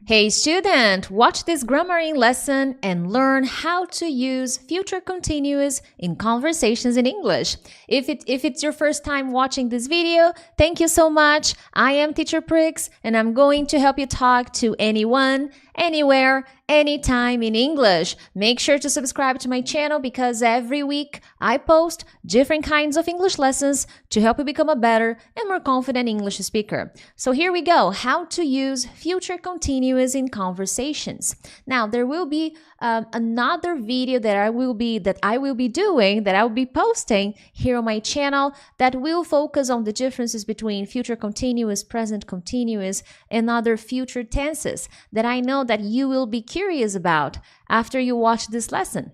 Hey student, watch this grammaring lesson and learn how to use future continuous in conversations in English. If it's your first time watching this video, thank you so much. I am Teacher Prix and I'm going to help you talk to anyone, anywhere, anytime in English. Make sure to subscribe to my channel because every week I post different kinds of English lessons to help you become a better and more confident English speaker. So here we go, how to use future continuous in conversations. Now there will be another video that I will be posting here on my channel that will focus on the differences between future continuous, present continuous, and other future tenses that I know that you will be curious about after you watch this lesson.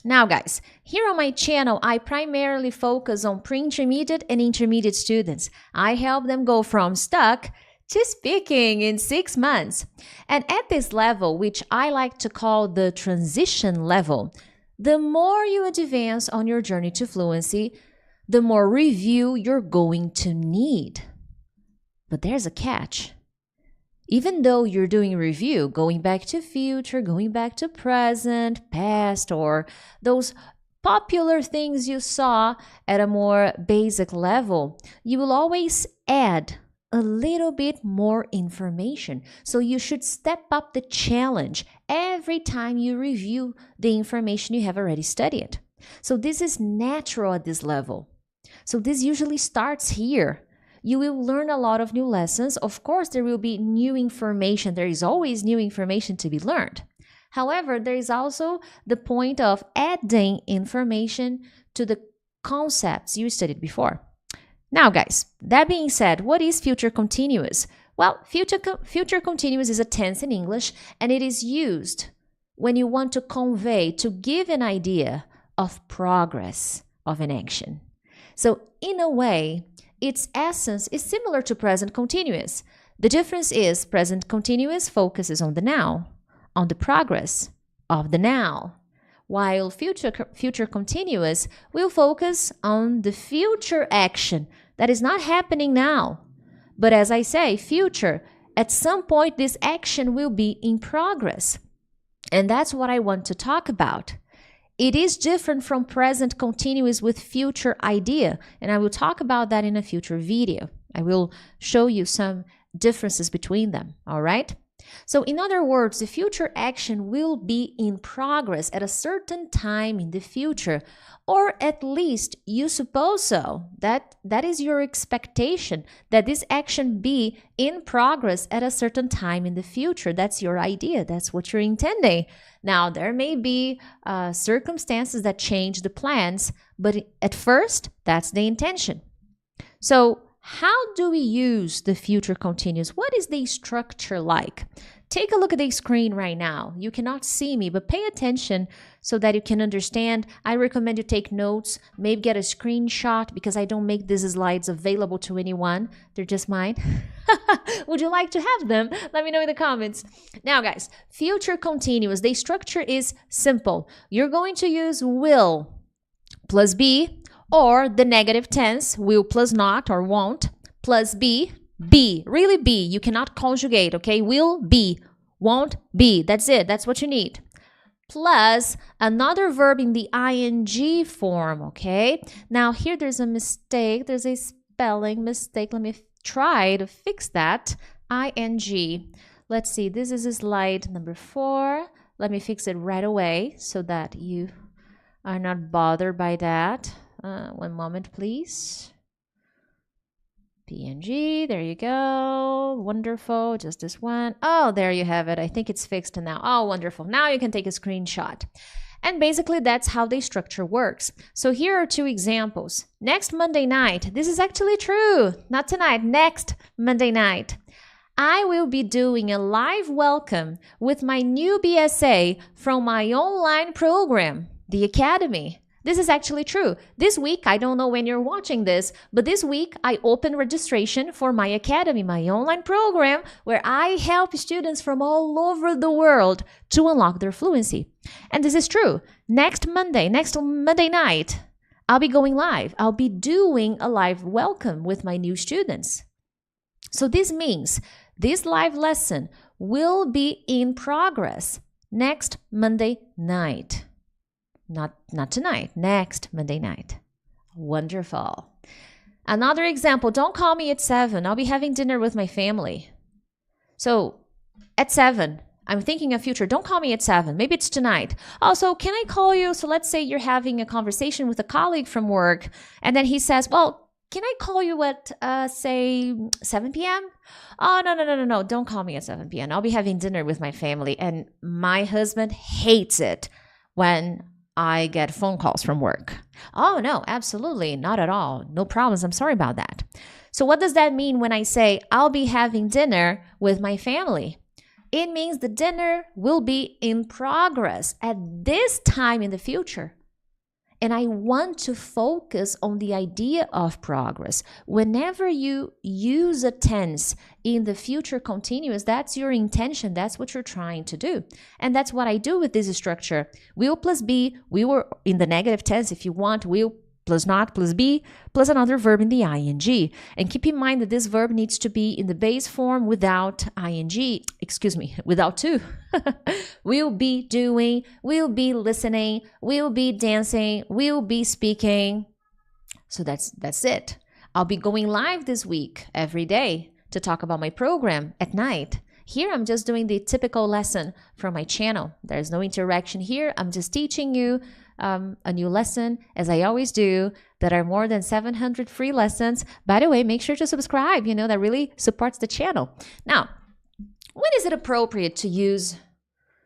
Now guys, here on my channel, I primarily focus on pre-intermediate and intermediate students. I help them go from stuck to speaking in 6 months. And at this level, which I like to call the transition level, the more you advance on your journey to fluency, the more review you're going to need. But there's a catch. Even though you're doing review, going back to future, going back to present, past, or those popular things you saw at a more basic level, you will always add a little bit more information. So you should step up the challenge every time you review the information you have already studied. So this is natural at this level. So this usually starts here. You will learn a lot of new lessons. Of course, there will be new information. There is always new information to be learned. However, there is also the point of adding information to the concepts you studied before. Now, guys, that being said, what is future continuous? Well, future continuous is a tense in English, and it is used when you want to convey, to give an idea of progress of an action. So, in a way, its essence is similar to present continuous. The difference is present continuous focuses on the now, on the progress of the now, while future continuous will focus on the future action that is not happening now. But as I say, future, at some point this action will be in progress. And that's what I want to talk about. It is different from present continuous with future idea, and I will talk about that in a future video. I will show you some differences between them, all right? So in other words, the future action will be in progress at a certain time in the future, or at least you suppose so. That is your expectation, that this action be in progress at a certain time in the future. That's your idea. That's what you're intending. Now, there may be circumstances that change the plans, but at first, that's the intention. So how do we use the future continuous? What is the structure like? Take a look at the screen right now. You cannot see me, but pay attention so that you can understand. I recommend you take notes, maybe get a screenshot because I don't make these slides available to anyone. They're just mine. Would you like to have them? Let me know in the comments. Now, guys, future continuous, the structure is simple. You're going to use will plus be, or the negative tense, will plus not or won't, plus be, really be. You cannot conjugate, okay? Will be, won't be. That's it. That's what you need. Plus another verb in the ing form, okay? Now here there's a mistake. There's a spelling mistake. Let me try to fix that. ing. Let's see. This is slide number 4. Let me fix it right away so that you are not bothered by that. One moment, please. PNG, there you go. Wonderful, just this one. Oh, there you have it. I think it's fixed now. Oh, wonderful. Now you can take a screenshot. And basically, that's how the structure works. So here are 2 examples. Next Monday night, this is actually true. Not tonight, next Monday night. I will be doing a live welcome with my new BSA from my online program, the Academy. This is actually true. This week, I don't know when you're watching this, but this week I opened registration for my academy, my online program, where I help students from all over the world to unlock their fluency. And this is true. Next Monday night, I'll be going live. I'll be doing a live welcome with my new students. So this means this live lesson will be in progress next Monday night. Not tonight, next Monday night. Wonderful. Another example, don't call me at 7. I'll be having dinner with my family. So at 7, I'm thinking of future. Don't call me at 7. Maybe it's tonight. Also, can I call you? So let's say you're having a conversation with a colleague from work, and then he says, well, can I call you at, say, 7 p.m.? Oh, no. Don't call me at 7 p.m. I'll be having dinner with my family. And my husband hates it when I get phone calls from work. Oh, no, absolutely. Not at all. No problems. I'm sorry about that. So what does that mean when I say I'll be having dinner with my family? It means the dinner will be in progress at this time in the future. And I want to focus on the idea of progress. Whenever you use a tense in the future continuous, that's your intention. That's what you're trying to do. And that's what I do with this structure. Will plus be, we were in the negative tense if you want, will plus not plus be plus another verb in the ing. And keep in mind that this verb needs to be in the base form without ing, without to. We'll be doing, we'll be listening, we'll be dancing, we'll be speaking. So that's it. I'll be going live this week every day to talk about my program at night. Here I'm just doing the typical lesson from my channel. There's no interaction here. I'm just teaching you a new lesson, as I always do. There are more than 700 free lessons. By the way, make sure to subscribe. That really supports the channel. Now, when is it appropriate to use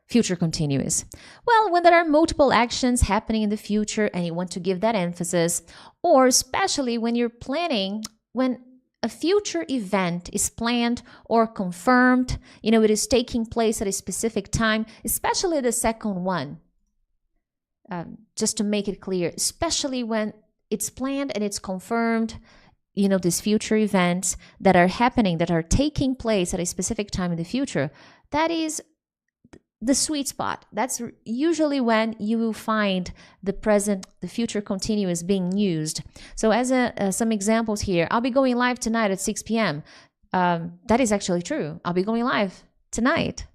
future continuous? Well, when there are multiple actions happening in the future and you want to give that emphasis, or especially when you're planning, when a future event is planned or confirmed, it is taking place at a specific time, especially the second one. Just to make it clear, especially when it's planned and it's confirmed, these future events that are happening, that are taking place at a specific time in the future, that is the sweet spot. That's usually when you will find the future continuous being used. So as some examples here, I'll be going live tonight at 6 p.m. That is actually true. I'll be going live tonight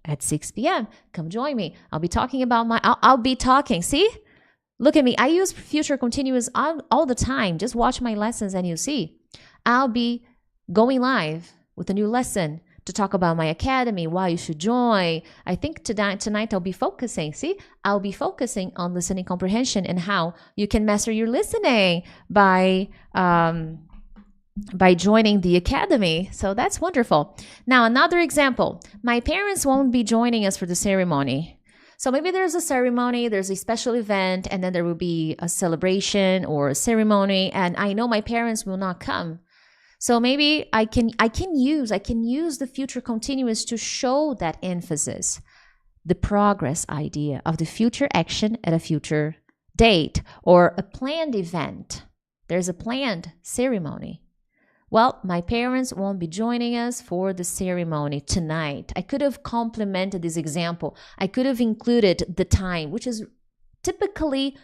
at 6 p.m. Come join me. I'll be talking about I'll be talking. See? Look at me. I use future continuous all the time. Just watch my lessons and you'll see. I'll be going live with a new lesson to talk about my academy, why you should join. I think tonight I'll be focusing. See? I'll be focusing on listening comprehension and how you can master your listening by joining the academy. So that's wonderful. Now, another example. My parents won't be joining us for the ceremony. So maybe there's a ceremony, there's a special event, and then there will be a celebration or a ceremony, and I know my parents will not come. So maybe I can use the future continuous to show that emphasis, the progress idea of the future action at a future date or a planned event. There's a planned ceremony. Well, my parents won't be joining us for the ceremony tonight. I could have complemented this example. I could have included the time, which is typically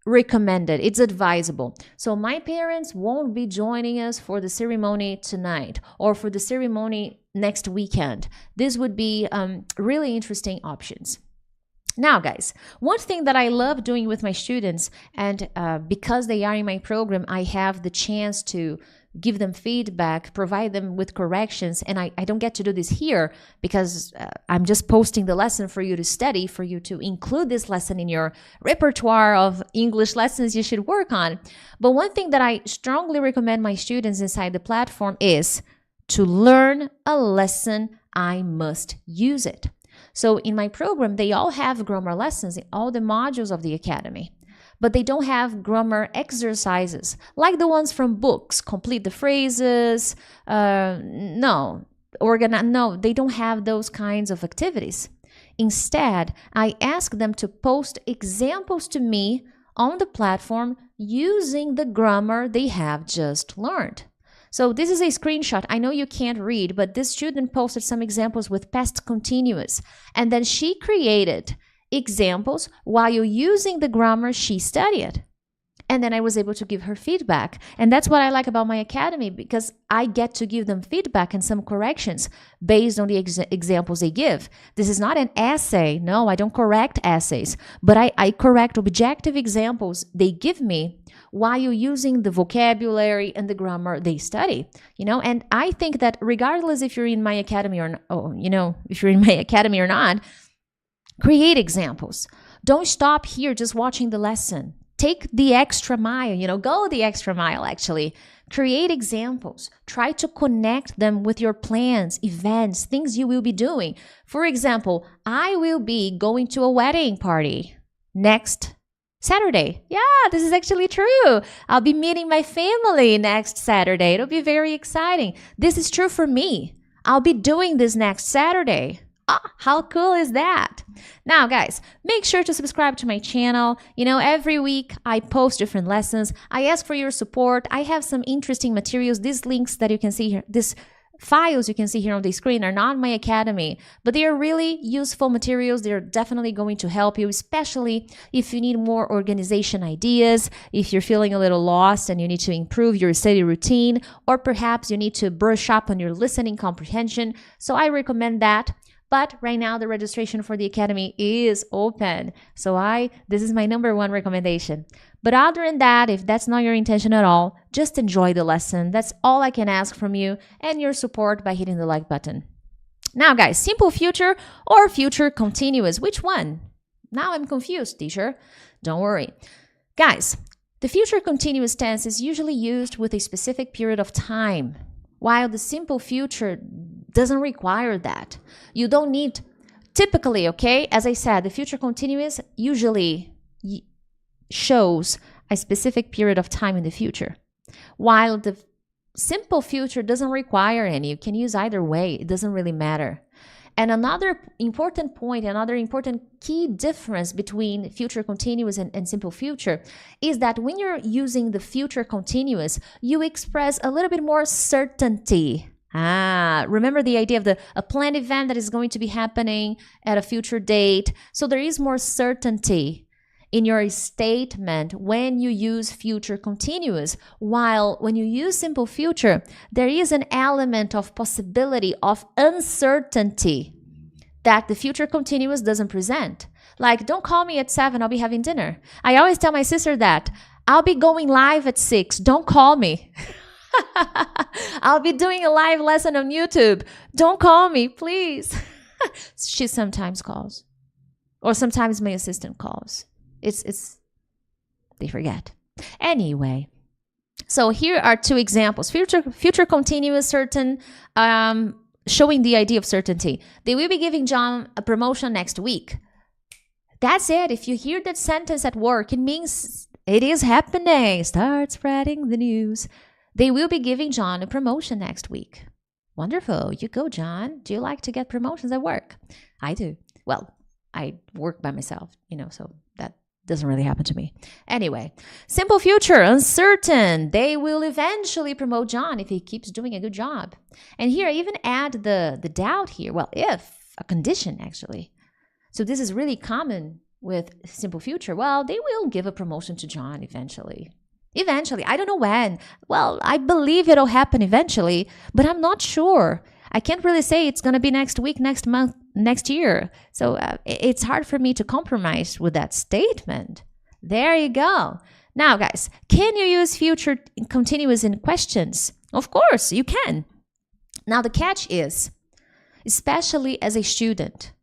recommended. It's advisable. So my parents won't be joining us for the ceremony tonight or for the ceremony next weekend. This would be really interesting options. Now, guys, one thing that I love doing with my students, and because they are in my program, I have the chance to give them feedback, provide them with corrections. And I don't get to do this here because I'm just posting the lesson for you to study, for you to include this lesson in your repertoire of English lessons you should work on. But one thing that I strongly recommend my students inside the platform is to learn a lesson, I must use it. So in my program, they all have grammar lessons in all the modules of the academy. But they don't have grammar exercises like the ones from books. Complete the phrases. No, they don't have those kinds of activities. Instead, I ask them to post examples to me on the platform using the grammar they have just learned. So this is a screenshot. I know you can't read, but this student posted some examples with past continuous. And then she created examples while using the grammar she studied. And then I was able to give her feedback. And that's what I like about my academy, because I get to give them feedback and some corrections based on the examples they give. This is not an essay. No, I don't correct essays, but I correct objective examples they give me while using the vocabulary and the grammar they study, and I think that regardless if you're in my academy or if you're in my academy or not, create examples. Don't stop here just watching the lesson. Take the extra mile, go the extra mile actually. Create examples. Try to connect them with your plans, events, things you will be doing. For example, I will be going to a wedding party next Saturday. Yeah, this is actually true. I'll be meeting my family next Saturday. It'll be very exciting. This is true for me. I'll be doing this next Saturday. How cool is that? Now, guys, make sure to subscribe to my channel. Every week I post different lessons. I ask for your support. I have some interesting materials. These links that you can see here, these files you can see here on the screen are not my academy, but they are really useful materials. They're definitely going to help you, especially if you need more organization ideas, if you're feeling a little lost and you need to improve your study routine, or perhaps you need to brush up on your listening comprehension. So I recommend that. But right now, the registration for the Academy is open. So this is my #1 recommendation. But other than that, if that's not your intention at all, just enjoy the lesson. That's all I can ask from you, and your support by hitting the like button. Now, guys, simple future or future continuous? Which one? Now I'm confused, teacher. Don't worry. Guys, the future continuous tense is usually used with a specific period of time, while the simple future doesn't require that. You don't need, typically, okay, as I said, the future continuous usually shows a specific period of time in the future, while the simple future doesn't require any. You can use either way. It doesn't really matter. And another important point, another important key difference between future continuous and simple future is that when you're using the future continuous, you express a little bit more certainty. Remember the idea of a planned event that is going to be happening at a future date. So there is more certainty in your statement when you use future continuous, while when you use simple future, there is an element of possibility of uncertainty that the future continuous doesn't present. Like, don't call me at 7, I'll be having dinner. I always tell my sister that. I'll be going live at 6, don't call me. I'll be doing a live lesson on YouTube. Don't call me, please. She sometimes calls. Or sometimes my assistant calls. They forget. Anyway, so here are 2 examples. Future continuous certain, showing the idea of certainty. They will be giving John a promotion next week. That's it. If you hear that sentence at work, it means it is happening. Start spreading the news. They will be giving John a promotion next week. Wonderful. You go, John. Do you like to get promotions at work? I do. Well, I work by myself, so that doesn't really happen to me. Anyway, simple future, uncertain. They will eventually promote John if he keeps doing a good job. And here I even add the doubt here. Well, if, a condition actually. So this is really common with simple future. Well, they will give a promotion to John eventually. Eventually. I don't know when. Well, I believe it'll happen eventually, but I'm not sure. I can't really say it's going to be next week, next month, next year. So it's hard for me to compromise with that statement. There you go. Now, guys, can you use future continuous in questions? Of course, you can. Now, the catch is, especially as a student,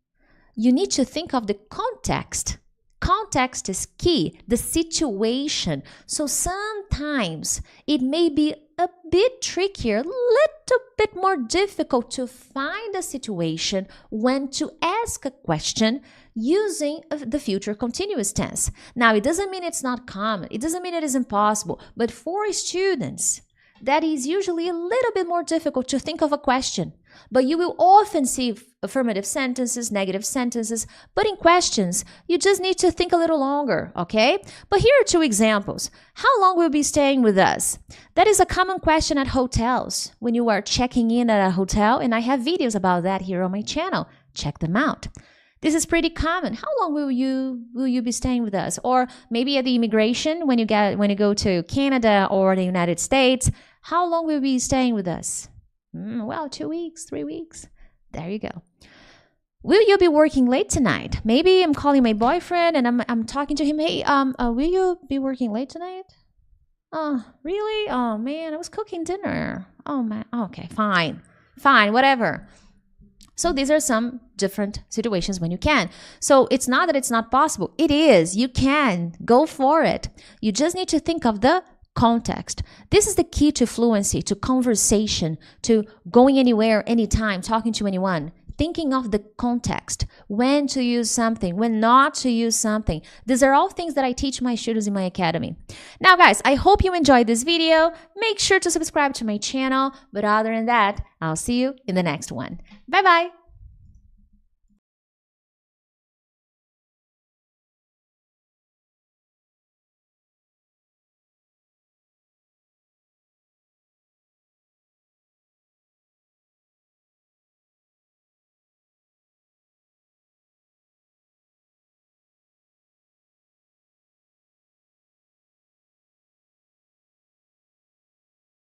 you need to think of the context. Context is key, the situation. So sometimes it may be a bit trickier, a little bit more difficult to find a situation when to ask a question using the future continuous tense. Now, it doesn't mean it's not common. It doesn't mean it is impossible. But for students, that is usually a little bit more difficult to think of a question. But you will often see affirmative sentences, negative sentences. But in questions, you just need to think a little longer, okay? But here are 2 examples. How long will you be staying with us? That is a common question at hotels when you are checking in at a hotel. And I have videos about that here on my channel. Check them out. This is pretty common. How long will you be staying with us? Or maybe at the immigration when you go to Canada or the United States, how long will you be staying with us? Well, 2 weeks, 3 weeks. There you go. Will you be working late tonight? Maybe I'm calling my boyfriend and I'm talking to him. Hey, will you be working late tonight? Oh, really? Oh man, I was cooking dinner. Oh man. Okay, fine, whatever. So these are some different situations when you can. So it's not that it's not possible. It is. You can. Go for it. You just need to think of the context. This is the key to fluency, to conversation, to going anywhere, anytime, talking to anyone. Thinking of the context, when to use something, when not to use something. These are all things that I teach my students in my academy. Now, guys, I hope you enjoyed this video. Make sure to subscribe to my channel. But other than that, I'll see you in the next one. Bye-bye.